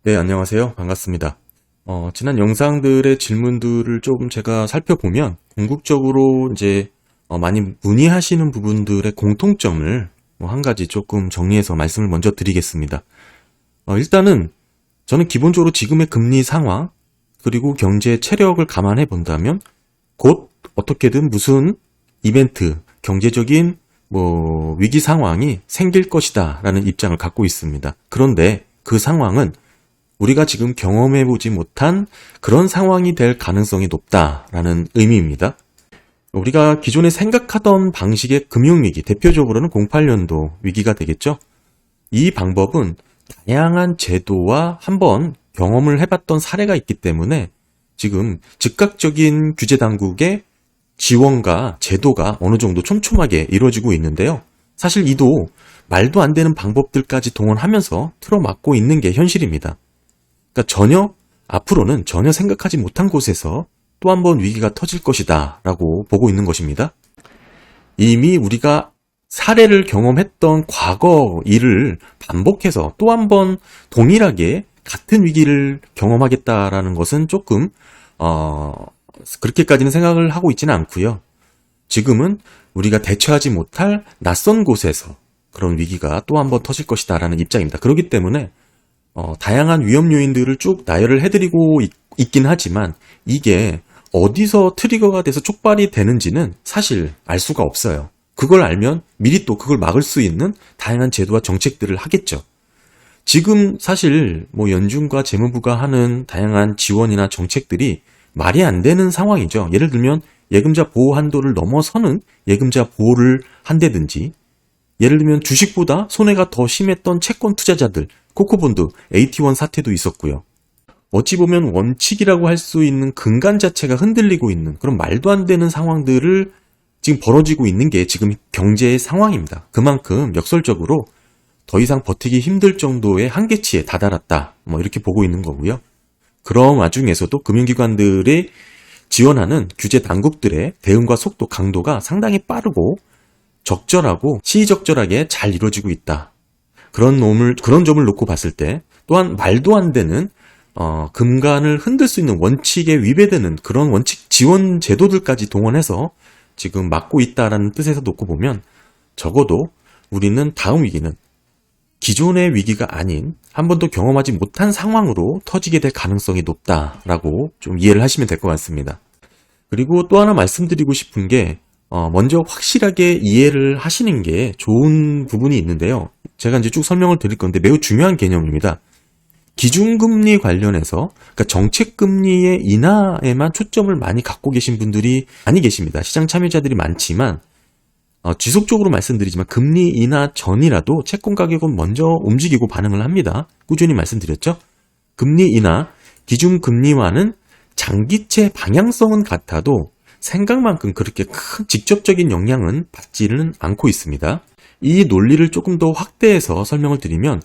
네, 안녕하세요. 반갑습니다. 지난 영상들의 질문들을 조금 제가 살펴보면 궁극적으로 이제 많이 문의하시는 부분들의 공통점을 한 가지 조금 정리해서 말씀을 먼저 드리겠습니다. 일단은 저는 기본적으로 지금의 금리 상황 그리고 경제 체력을 감안해 본다면 곧 어떻게든 무슨 이벤트, 경제적인 위기 상황이 생길 것이다 라는 입장을 갖고 있습니다. 그런데 그 상황은 우리가 지금 경험해보지 못한 그런 상황이 될 가능성이 높다라는 의미입니다. 우리가 기존에 생각하던 방식의 금융위기, 대표적으로는 08년도 위기가 되겠죠. 이 방법은 다양한 제도와 한번 경험을 해봤던 사례가 있기 때문에 지금 즉각적인 규제당국의 지원과 제도가 어느 정도 촘촘하게 이루어지고 있는데요. 사실 이도 말도 안 되는 방법들까지 동원하면서 틀어막고 있는 게 현실입니다. 그러니까 앞으로는 전혀 생각하지 못한 곳에서 또 한 번 위기가 터질 것이다 라고 보고 있는 것입니다. 이미 우리가 사례를 경험했던 과거 일을 반복해서 또 한 번 동일하게 같은 위기를 경험하겠다라는 것은 조금 그렇게까지는 생각을 하고 있지는 않고요. 지금은 우리가 대처하지 못할 낯선 곳에서 그런 위기가 또 한 번 터질 것이다 라는 입장입니다. 그렇기 때문에 다양한 위험 요인들을 쭉 나열을 해드리고 있긴 하지만 이게 어디서 트리거가 돼서 촉발이 되는지는 사실 알 수가 없어요. 그걸 알면 미리 또 그걸 막을 수 있는 다양한 제도와 정책들을 하겠죠. 지금 사실 연준과 재무부가 하는 다양한 지원이나 정책들이 말이 안 되는 상황이죠. 예를 들면 예금자 보호 한도를 넘어서는 예금자 보호를 한다든지, 예를 들면 주식보다 손해가 더 심했던 채권 투자자들, 코코본드, AT1 사태도 있었고요. 어찌 보면 원칙이라고 할 수 있는 근간 자체가 흔들리고 있는 그런 말도 안 되는 상황들을 지금 벌어지고 있는 게 지금 경제의 상황입니다. 그만큼 역설적으로 더 이상 버티기 힘들 정도의 한계치에 다다랐다. 이렇게 보고 있는 거고요. 그런 와중에서도 금융기관들이 지원하는 규제 당국들의 대응과 속도, 강도가 상당히 빠르고 적절하고 시의적절하게 잘 이루어지고 있다. 그런 점을 놓고 봤을 때 또한 말도 안 되는 금간을 흔들 수 있는 원칙에 위배되는 그런 원칙 지원 제도들까지 동원해서 지금 막고 있다라는 뜻에서 놓고 보면 적어도 우리는 다음 위기는 기존의 위기가 아닌 한 번도 경험하지 못한 상황으로 터지게 될 가능성이 높다라고 좀 이해를 하시면 될 것 같습니다. 그리고 또 하나 말씀드리고 싶은 게 먼저 확실하게 이해를 하시는 게 좋은 부분이 있는데요. 제가 이제 쭉 설명을 드릴 건데 매우 중요한 개념입니다. 기준금리 관련해서, 그러니까 정책금리의 인하에만 초점을 많이 갖고 계신 분들이 많이 계십니다. 시장 참여자들이 많지만 지속적으로 말씀드리지만 금리 인하 전이라도 채권 가격은 먼저 움직이고 반응을 합니다. 꾸준히 말씀드렸죠. 금리 인하, 기준금리와는 장기채 방향성은 같아도 생각만큼 그렇게 큰 직접적인 영향은 받지는 않고 있습니다. 이 논리를 조금 더 확대해서 설명을 드리면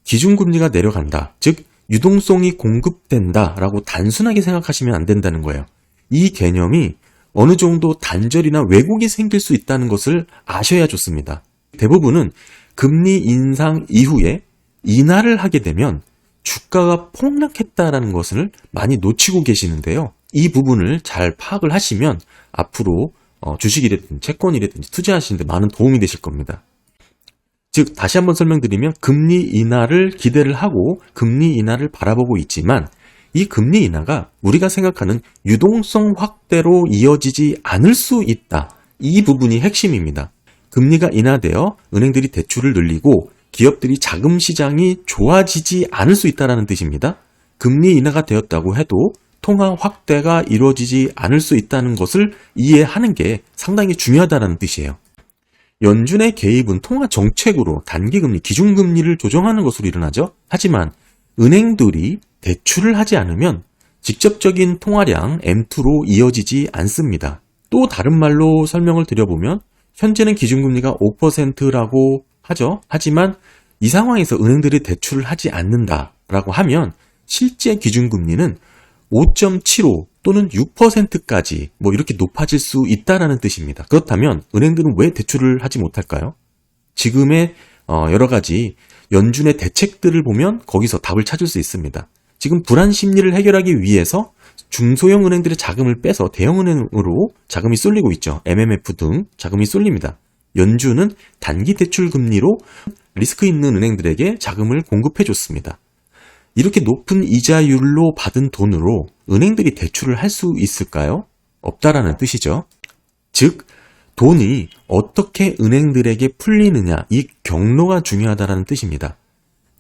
기준금리가 내려간다, 즉 유동성이 공급된다 라고 단순하게 생각하시면 안 된다는 거예요. 이 개념이 어느 정도 단절이나 왜곡이 생길 수 있다는 것을 아셔야 좋습니다. 대부분은 금리 인상 이후에 인하를 하게 되면 주가가 폭락했다라는 것을 많이 놓치고 계시는데요. 이 부분을 잘 파악을 하시면 앞으로 주식이라든지 채권이라든지 투자하시는 데 많은 도움이 되실 겁니다. 즉 다시 한번 설명드리면 금리 인하를 기대를 하고 금리 인하를 바라보고 있지만 이 금리 인하가 우리가 생각하는 유동성 확대로 이어지지 않을 수 있다. 이 부분이 핵심입니다. 금리가 인하되어 은행들이 대출을 늘리고 기업들이 자금 시장이 좋아지지 않을 수 있다는 뜻입니다. 금리 인하가 되었다고 해도 통화 확대가 이루어지지 않을 수 있다는 것을 이해하는 게 상당히 중요하다는 뜻이에요. 연준의 개입은 통화 정책으로 단기금리, 기준금리를 조정하는 것으로 일어나죠. 하지만 은행들이 대출을 하지 않으면 직접적인 통화량 M2로 이어지지 않습니다. 또 다른 말로 설명을 드려보면 현재는 기준금리가 5%라고 하죠. 하지만 이 상황에서 은행들이 대출을 하지 않는다라고 하면 실제 기준금리는 5.75 또는 6%까지 이렇게 높아질 수 있다라는 뜻입니다. 그렇다면 은행들은 왜 대출을 하지 못할까요? 지금의 여러 가지 연준의 대책들을 보면 거기서 답을 찾을 수 있습니다. 지금 불안 심리를 해결하기 위해서 중소형 은행들의 자금을 빼서 대형은행으로 자금이 쏠리고 있죠. MMF 등 자금이 쏠립니다. 연준은 단기 대출 금리로 리스크 있는 은행들에게 자금을 공급해 줬습니다. 이렇게 높은 이자율로 받은 돈으로 은행들이 대출을 할 수 있을까요? 없다라는 뜻이죠. 즉, 돈이 어떻게 은행들에게 풀리느냐, 이 경로가 중요하다라는 뜻입니다.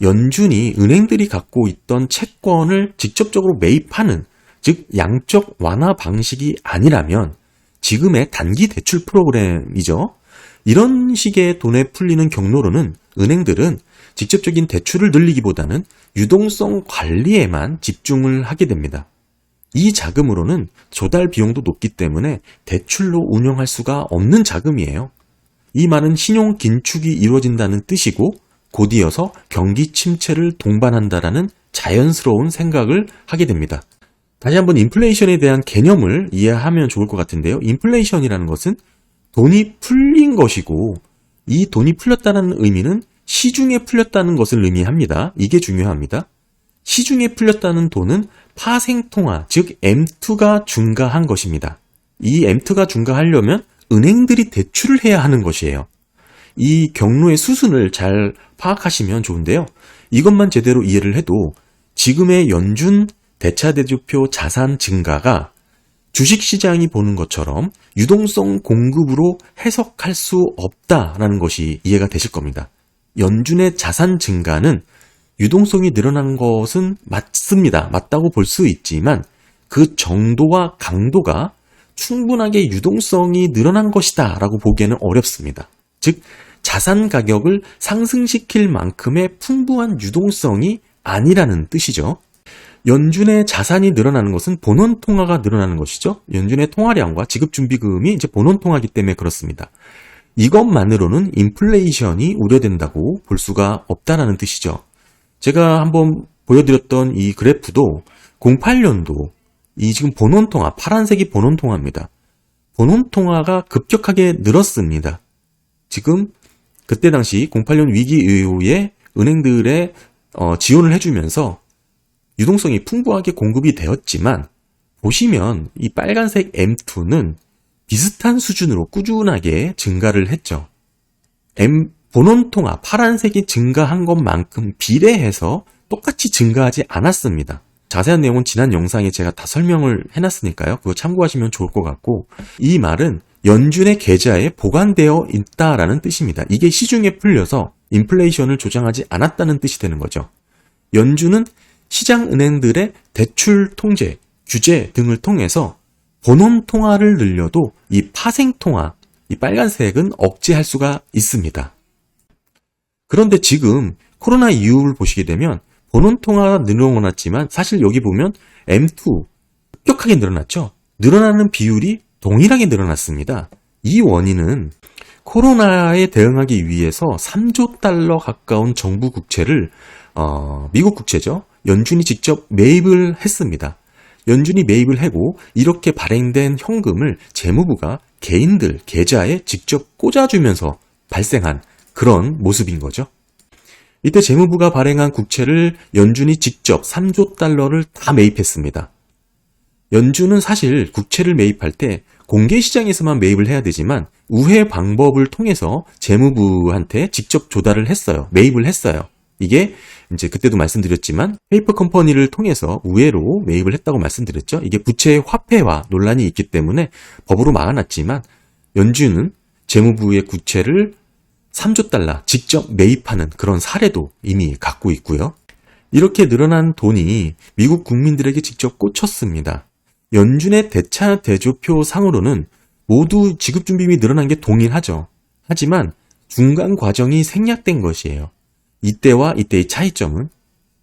연준이 은행들이 갖고 있던 채권을 직접적으로 매입하는, 즉 양적 완화 방식이 아니라면 지금의 단기 대출 프로그램이죠. 이런 식의 돈에 풀리는 경로로는 은행들은 직접적인 대출을 늘리기보다는 유동성 관리에만 집중을 하게 됩니다. 이 자금으로는 조달 비용도 높기 때문에 대출로 운영할 수가 없는 자금이에요. 이 말은 신용 긴축이 이루어진다는 뜻이고 곧이어서 경기 침체를 동반한다라는 자연스러운 생각을 하게 됩니다. 다시 한번 인플레이션에 대한 개념을 이해하면 좋을 것 같은데요. 인플레이션이라는 것은 돈이 풀린 것이고 이 돈이 풀렸다는 의미는 시중에 풀렸다는 것을 의미합니다. 이게 중요합니다. 시중에 풀렸다는 돈은 파생통화, 즉 M2가 증가한 것입니다. 이 M2가 증가하려면 은행들이 대출을 해야 하는 것이에요. 이 경로의 수순을 잘 파악하시면 좋은데요. 이것만 제대로 이해를 해도 지금의 연준 대차대조표 자산 증가가 주식시장이 보는 것처럼 유동성 공급으로 해석할 수 없다라는 것이 이해가 되실 겁니다. 연준의 자산 증가는 유동성이 늘어나는 것은 맞습니다. 맞다고 볼 수 있지만 그 정도와 강도가 충분하게 유동성이 늘어난 것이다 라고 보기에는 어렵습니다. 즉 자산 가격을 상승시킬 만큼의 풍부한 유동성이 아니라는 뜻이죠. 연준의 자산이 늘어나는 것은 본원 통화가 늘어나는 것이죠. 연준의 통화량과 지급준비금이 이제 본원 통화이기 때문에 그렇습니다. 이것만으로는 인플레이션이 우려된다고 볼 수가 없다라는 뜻이죠. 제가 한번 보여드렸던 이 그래프도 08년도 이 지금 본원 통화, 파란색이 본원 통화입니다. 본원 통화가 급격하게 늘었습니다. 지금 그때 당시 08년 위기 이후에 은행들의 지원을 해주면서 유동성이 풍부하게 공급이 되었지만 보시면 이 빨간색 M2는 비슷한 수준으로 꾸준하게 증가를 했죠. 본원통화 파란색이 증가한 것만큼 비례해서 똑같이 증가하지 않았습니다. 자세한 내용은 지난 영상에 제가 다 설명을 해놨으니까요. 그거 참고하시면 좋을 것 같고 이 말은 연준의 계좌에 보관되어 있다라는 뜻입니다. 이게 시중에 풀려서 인플레이션을 조장하지 않았다는 뜻이 되는 거죠. 연준은 시장은행들의 대출 통제, 규제 등을 통해서 본원 통화를 늘려도 이 파생 통화, 이 빨간색은 억제할 수가 있습니다. 그런데 지금 코로나 이후를 보시게 되면 본원 통화가 늘어났지만 사실 여기 보면 M2 급격하게 늘어났죠. 늘어나는 비율이 동일하게 늘어났습니다. 이 원인은 코로나에 대응하기 위해서 3조 달러 가까운 정부 국채를 미국 국채죠. 연준이 직접 매입을 했습니다. 연준이 매입을 하고 이렇게 발행된 현금을 재무부가 개인들 계좌에 직접 꽂아주면서 발생한 그런 모습인 거죠. 이때 재무부가 발행한 국채를 연준이 직접 3조 달러를 다 매입했습니다. 연준은 사실 국채를 매입할 때 공개시장에서만 매입을 해야 되지만 우회 방법을 통해서 재무부한테 직접 조달을 했어요. 매입을 했어요. 이게 이제 그때도 말씀드렸지만 페이퍼 컴퍼니를 통해서 우회로 매입을 했다고 말씀드렸죠. 이게 부채의 화폐화 논란이 있기 때문에 법으로 막아놨지만 연준은 재무부의 국채를 3조 달러 직접 매입하는 그런 사례도 이미 갖고 있고요. 이렇게 늘어난 돈이 미국 국민들에게 직접 꽂혔습니다. 연준의 대차 대조표 상으로는 모두 지급준비금이 늘어난 게 동일하죠. 하지만 중간 과정이 생략된 것이에요. 이때와 이때의 차이점은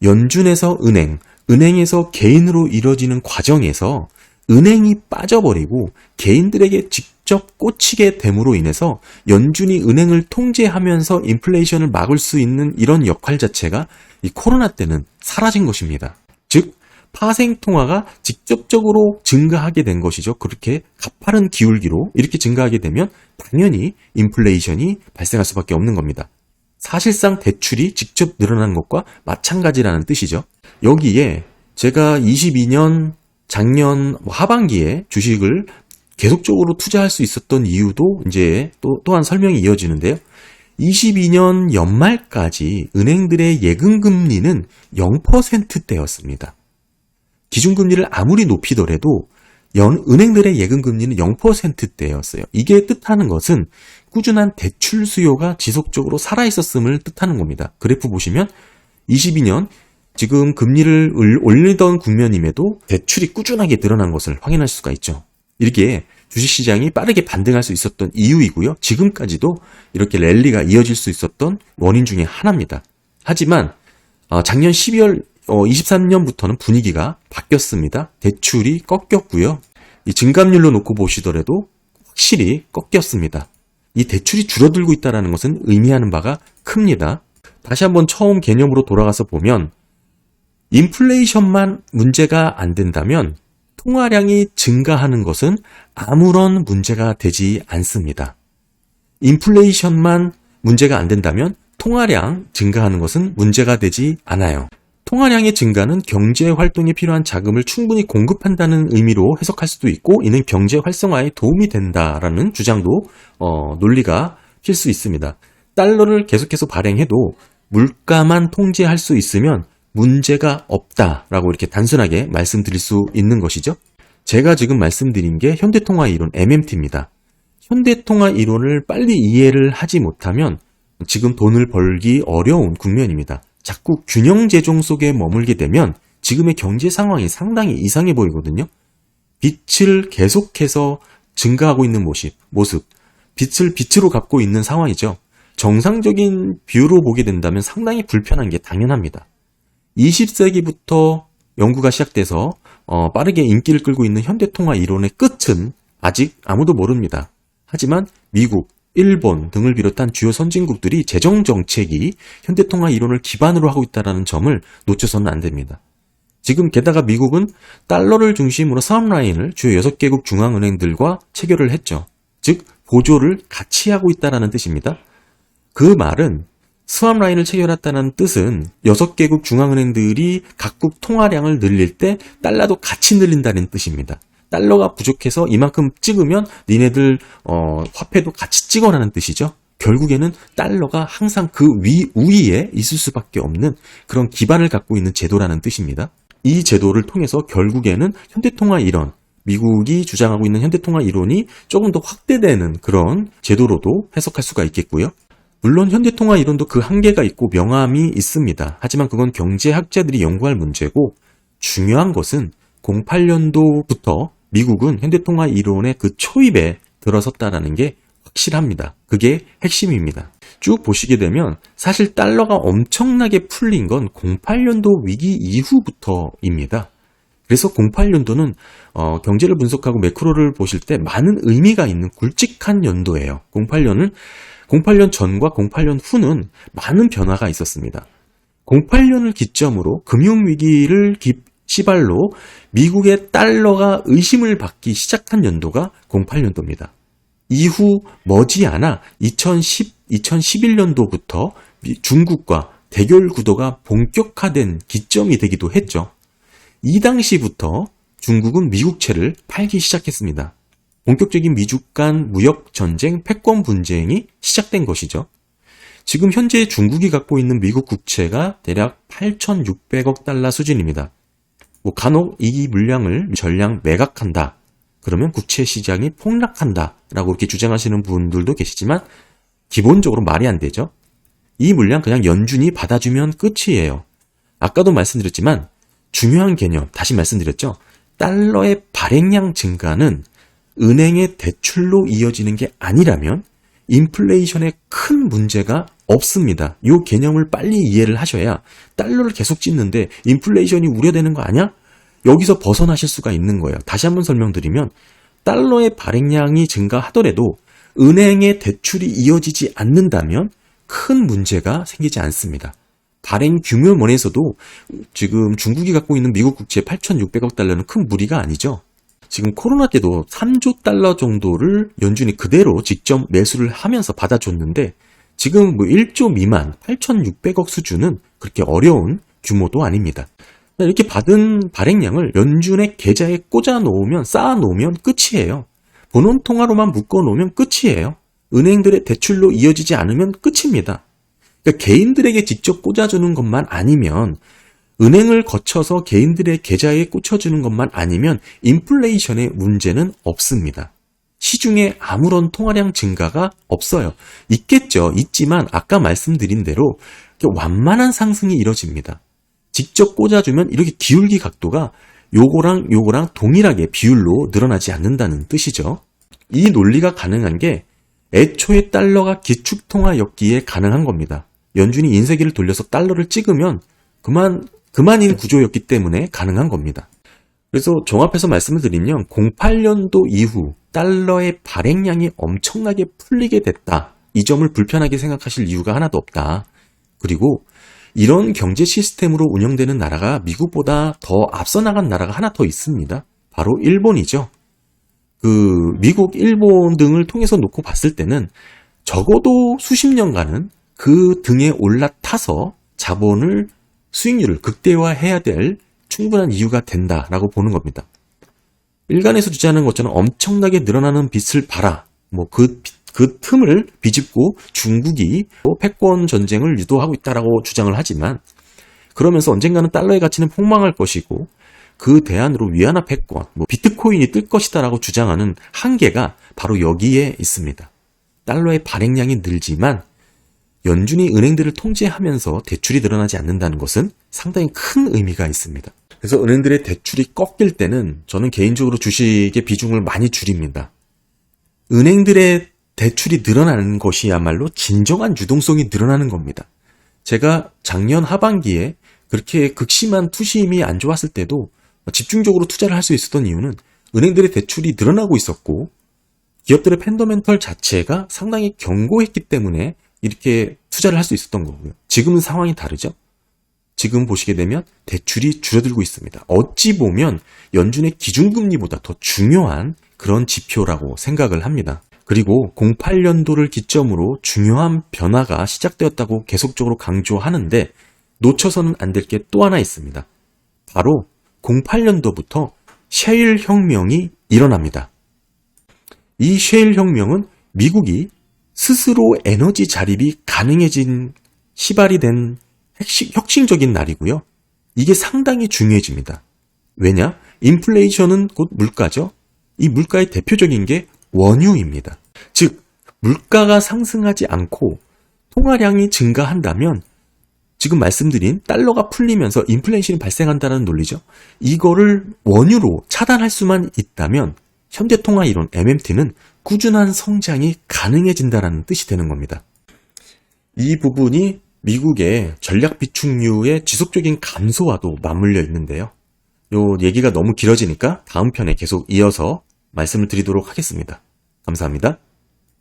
연준에서 은행, 은행에서 개인으로 이뤄지는 과정에서 은행이 빠져버리고 개인들에게 직접 꽂히게 됨으로 인해서 연준이 은행을 통제하면서 인플레이션을 막을 수 있는 이런 역할 자체가 이 코로나 때는 사라진 것입니다. 즉 파생통화가 직접적으로 증가하게 된 것이죠. 그렇게 가파른 기울기로 이렇게 증가하게 되면 당연히 인플레이션이 발생할 수밖에 없는 겁니다. 사실상 대출이 직접 늘어난 것과 마찬가지라는 뜻이죠. 여기에 제가 22년 작년 하반기에 주식을 계속적으로 투자할 수 있었던 이유도 이제 또한 설명이 이어지는데요. 22년 연말까지 은행들의 예금금리는 0%대였습니다. 기준금리를 아무리 높이더라도 은행들의 예금금리는 0%대였어요. 이게 뜻하는 것은 꾸준한 대출 수요가 지속적으로 살아있었음을 뜻하는 겁니다. 그래프 보시면 22년 지금 금리를 올리던 국면임에도 대출이 꾸준하게 늘어난 것을 확인할 수가 있죠. 이렇게 주식시장이 빠르게 반등할 수 있었던 이유이고요. 지금까지도 이렇게 랠리가 이어질 수 있었던 원인 중에 하나입니다. 하지만 작년 12월 23년부터는 분위기가 바뀌었습니다. 대출이 꺾였고요. 이 증감률로 놓고 보시더라도 확실히 꺾였습니다. 이 대출이 줄어들고 있다는 것은 의미하는 바가 큽니다. 다시 한번 처음 개념으로 돌아가서 보면 인플레이션만 문제가 안 된다면 통화량이 증가하는 것은 아무런 문제가 되지 않습니다. 인플레이션만 문제가 안 된다면 통화량 증가하는 것은 문제가 되지 않아요. 통화량의 증가는 경제 활동에 필요한 자금을 충분히 공급한다는 의미로 해석할 수도 있고 이는 경제 활성화에 도움이 된다라는 주장도 논리가 필 수 있습니다. 달러를 계속해서 발행해도 물가만 통제할 수 있으면 문제가 없다라고 이렇게 단순하게 말씀드릴 수 있는 것이죠. 제가 지금 말씀드린 게 현대통화이론 MMT입니다. 현대통화이론을 빨리 이해를 하지 못하면 지금 돈을 벌기 어려운 국면입니다. 자꾸 균형 재정 속에 머물게 되면 지금의 경제 상황이 상당히 이상해 보이거든요. 빚을 계속해서 증가하고 있는 모습, 빚을 빚으로 갚고 있는 상황이죠. 정상적인 뷰로 보게 된다면 상당히 불편한 게 당연합니다. 20세기부터 연구가 시작돼서 빠르게 인기를 끌고 있는 현대통화 이론의 끝은 아직 아무도 모릅니다. 하지만 미국, 일본 등을 비롯한 주요 선진국들이 재정정책이 현대통화 이론을 기반으로 하고 있다는 점을 놓쳐서는 안 됩니다. 지금 게다가 미국은 달러를 중심으로 스왑라인을 주요 6개국 중앙은행들과 체결을 했죠. 즉 보조를 같이 하고 있다는 뜻입니다. 그 말은 스왑라인을 체결했다는 뜻은 6개국 중앙은행들이 각국 통화량을 늘릴 때 달러도 같이 늘린다는 뜻입니다. 달러가 부족해서 이만큼 찍으면 니네들 화폐도 같이 찍어라는 뜻이죠. 결국에는 달러가 항상 그 우위에 있을 수밖에 없는 그런 기반을 갖고 있는 제도라는 뜻입니다. 이 제도를 통해서 결국에는 현대통화 이론, 미국이 주장하고 있는 현대통화 이론이 조금 더 확대되는 그런 제도로도 해석할 수가 있겠고요. 물론 현대통화 이론도 그 한계가 있고 명암이 있습니다. 하지만 그건 경제학자들이 연구할 문제고 중요한 것은 08년도부터 미국은 현대통화 이론의 그 초입에 들어섰다는 게 확실합니다. 그게 핵심입니다. 쭉 보시게 되면 사실 달러가 엄청나게 풀린 건 08년도 위기 이후부터입니다. 그래서 08년도는 경제를 분석하고 매크로를 보실 때 많은 의미가 있는 굵직한 연도예요. 08년 전과 08년 후는 많은 변화가 있었습니다. 08년을 기점으로 금융위기를 시발로 미국의 달러가 의심을 받기 시작한 연도가 08년도입니다. 이후 머지않아 2011년도부터 중국과 대결 구도가 본격화된 기점이 되기도 했죠. 이 당시부터 중국은 미국채를 팔기 시작했습니다. 본격적인 미중 간 무역 전쟁, 패권 분쟁이 시작된 것이죠. 지금 현재 중국이 갖고 있는 미국 국채가 대략 8,600억 달러 수준입니다. 간혹 이 물량을 전량 매각한다. 그러면 국채 시장이 폭락한다. 라고 이렇게 주장하시는 분들도 계시지만 기본적으로 말이 안 되죠. 이 물량 그냥 연준이 받아주면 끝이에요. 아까도 말씀드렸지만 중요한 개념, 다시 말씀드렸죠. 달러의 발행량 증가는 은행의 대출로 이어지는 게 아니라면 인플레이션에 큰 문제가 없습니다. 이 개념을 빨리 이해를 하셔야 달러를 계속 찍는데 인플레이션이 우려되는 거 아니야? 여기서 벗어나실 수가 있는 거예요. 다시 한번 설명드리면 달러의 발행량이 증가하더라도 은행의 대출이 이어지지 않는다면 큰 문제가 생기지 않습니다. 발행 규모 면에서도 지금 중국이 갖고 있는 미국 국채 8,600억 달러는 큰 무리가 아니죠. 지금 코로나 때도 3조 달러 정도를 연준이 그대로 직접 매수를 하면서 받아줬는데 지금 뭐 1조 미만 8,600억 수준은 그렇게 어려운 규모도 아닙니다. 이렇게 받은 발행량을 연준의 계좌에 꽂아 놓으면, 쌓아 놓으면 끝이에요. 본원 통화로만 묶어 놓으면 끝이에요. 은행들의 대출로 이어지지 않으면 끝입니다. 그러니까 개인들에게 직접 꽂아주는 것만 아니면, 은행을 거쳐서 개인들의 계좌에 꽂혀주는 것만 아니면 인플레이션의 문제는 없습니다. 시중에 아무런 통화량 증가가 없어요. 있겠죠. 있지만 아까 말씀드린 대로 완만한 상승이 이뤄집니다. 직접 꽂아주면 이렇게 기울기 각도가 요거랑 동일하게 비율로 늘어나지 않는다는 뜻이죠. 이 논리가 가능한 게 애초에 달러가 기축통화였기에 가능한 겁니다. 연준이 인쇄기를 돌려서 달러를 찍으면 그만인 구조였기 때문에 가능한 겁니다. 그래서 종합해서 말씀을 드리면 08년도 이후 달러의 발행량이 엄청나게 풀리게 됐다. 이 점을 불편하게 생각하실 이유가 하나도 없다. 그리고 이런 경제 시스템으로 운영되는 나라가 미국보다 더 앞서 나간 나라가 하나 더 있습니다. 바로 일본이죠. 미국, 일본 등을 통해서 놓고 봤을 때는 적어도 수십 년간은 그 등에 올라타서 자본을 수익률을 극대화해야 될 충분한 이유가 된다라고 보는 겁니다. 일간에서 주장하는 것처럼 엄청나게 늘어나는 빚을 봐라. 그 틈을 비집고 중국이 패권 전쟁을 유도하고 있다라고 주장을 하지만, 그러면서 언젠가는 달러의 가치는 폭망할 것이고 그 대안으로 위안화 패권, 비트코인이 뜰 것이다라고 주장하는 한계가 바로 여기에 있습니다. 달러의 발행량이 늘지만 연준이 은행들을 통제하면서 대출이 늘어나지 않는다는 것은 상당히 큰 의미가 있습니다. 그래서 은행들의 대출이 꺾일 때는 저는 개인적으로 주식의 비중을 많이 줄입니다. 은행들의 대출이 늘어나는 것이야말로 진정한 유동성이 늘어나는 겁니다. 제가 작년 하반기에 그렇게 극심한 투심이 안 좋았을 때도 집중적으로 투자를 할 수 있었던 이유는 은행들의 대출이 늘어나고 있었고 기업들의 펀더멘털 자체가 상당히 견고했기 때문에 이렇게 투자를 할 수 있었던 거고요. 지금은 상황이 다르죠. 지금 보시게 되면 대출이 줄어들고 있습니다. 어찌 보면 연준의 기준금리보다 더 중요한 그런 지표라고 생각을 합니다. 그리고 08년도를 기점으로 중요한 변화가 시작되었다고 계속적으로 강조하는데 놓쳐서는 안 될 게 또 하나 있습니다. 바로 08년도부터 셰일 혁명이 일어납니다. 이 셰일 혁명은 미국이 스스로 에너지 자립이 가능해진 시발이 된 혁신적인 날이고요. 이게 상당히 중요해집니다. 왜냐? 인플레이션은 곧 물가죠. 이 물가의 대표적인 게 원유입니다. 즉, 물가가 상승하지 않고 통화량이 증가한다면 지금 말씀드린 달러가 풀리면서 인플레이션이 발생한다는 논리죠. 이거를 원유로 차단할 수만 있다면 현대통화이론 MMT는 꾸준한 성장이 가능해진다는 뜻이 되는 겁니다. 이 부분이 미국의 전략 비축률의 지속적인 감소와도 맞물려 있는데요. 요 얘기가 너무 길어지니까 다음 편에 계속 이어서 말씀을 드리도록 하겠습니다. 감사합니다.